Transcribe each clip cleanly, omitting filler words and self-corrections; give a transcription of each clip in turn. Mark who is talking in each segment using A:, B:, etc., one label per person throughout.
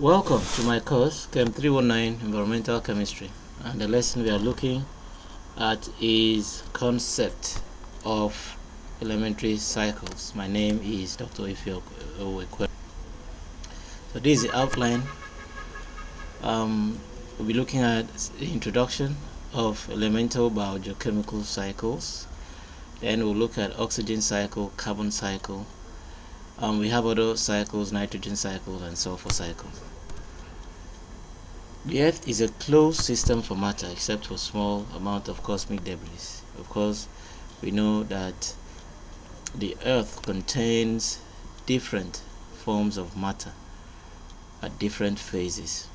A: Welcome to my course Chem 319 Environmental Chemistry, and the lesson we are looking at is concept of elementary cycles. My name is Dr. Ifeok. So this is the outline. We'll be looking at the introduction of elemental biogeochemical cycles. Then we'll look at oxygen cycle, carbon cycle. We have other cycles, nitrogen cycles, and sulfur cycles. The Earth is a closed system for matter except for small amount of cosmic debris. Of course, we know that the Earth contains different forms of matter at different phases,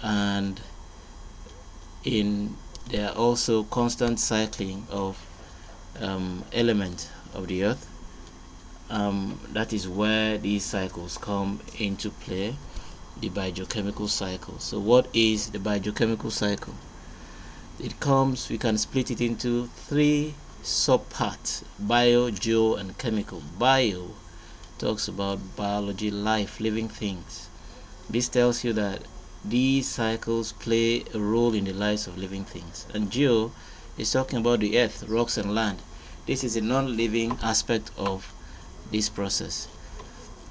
A: and there are also constant cycling of elements of the Earth. That is where these cycles come into play. The biogeochemical cycle. So what is the biogeochemical cycle? We can split it into three subparts: bio, geo, and chemical. Bio talks about biology, life, living things. This tells you that these cycles play a role in the lives of living things. And geo is talking about the earth, rocks, and land. This is a non-living aspect of this process.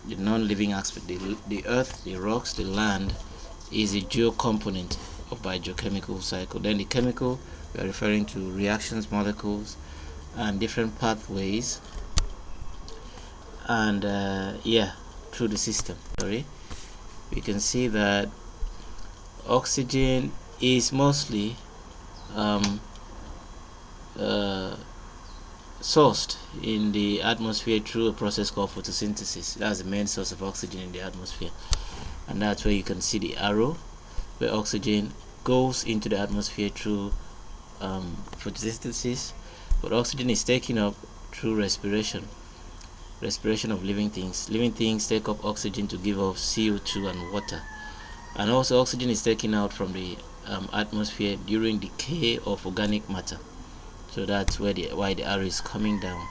A: The non-living aspect, the earth, the rocks, the land, is a geo component of biogeochemical cycle. Then the chemical, we are referring to reactions, molecules, and different pathways, and through the system. We can see that oxygen is mostly sourced in the atmosphere through a process called photosynthesis. That's the main source of oxygen in the atmosphere, and that's where you can see the arrow where oxygen goes into the atmosphere through photosynthesis, but oxygen is taken up through respiration of living things. Living things take up oxygen to give off CO2 and water, and also oxygen is taken out from the atmosphere during decay of organic matter. So that's why the arrow is coming down.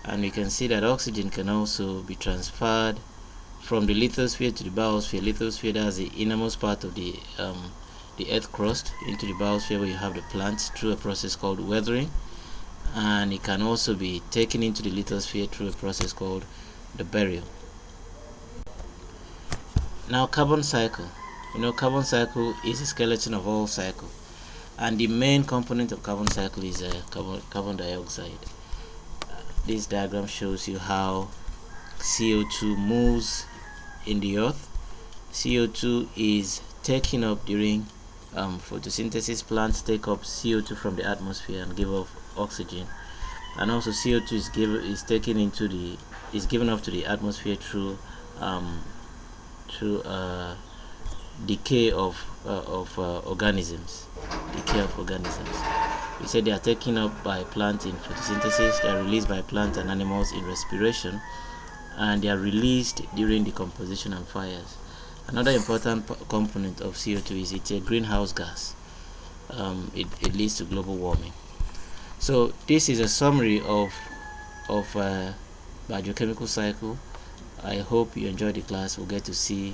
A: And we can see that oxygen can also be transferred from the lithosphere to the biosphere. Lithosphere, that's the innermost part of the earth crust, into the biosphere where you have the plants, through a process called weathering. And it can also be taken into the lithosphere through a process called the burial. Now, carbon cycle. Carbon cycle is a skeleton of all cycles, and the main component of carbon cycle is carbon dioxide. This diagram shows you how CO2 moves in the earth. CO2 is taken up during photosynthesis. Plants take up CO2 from the atmosphere and give off oxygen, and also CO2 is given up to the atmosphere through decay of organisms. We said they are taken up by plants in photosynthesis, they are released by plants and animals in respiration, and they are released during decomposition and fires. Another important component of CO2 is it's a greenhouse gas. It leads to global warming. So this is a summary of biogeochemical cycle. I hope you enjoyed the class. We'll get to see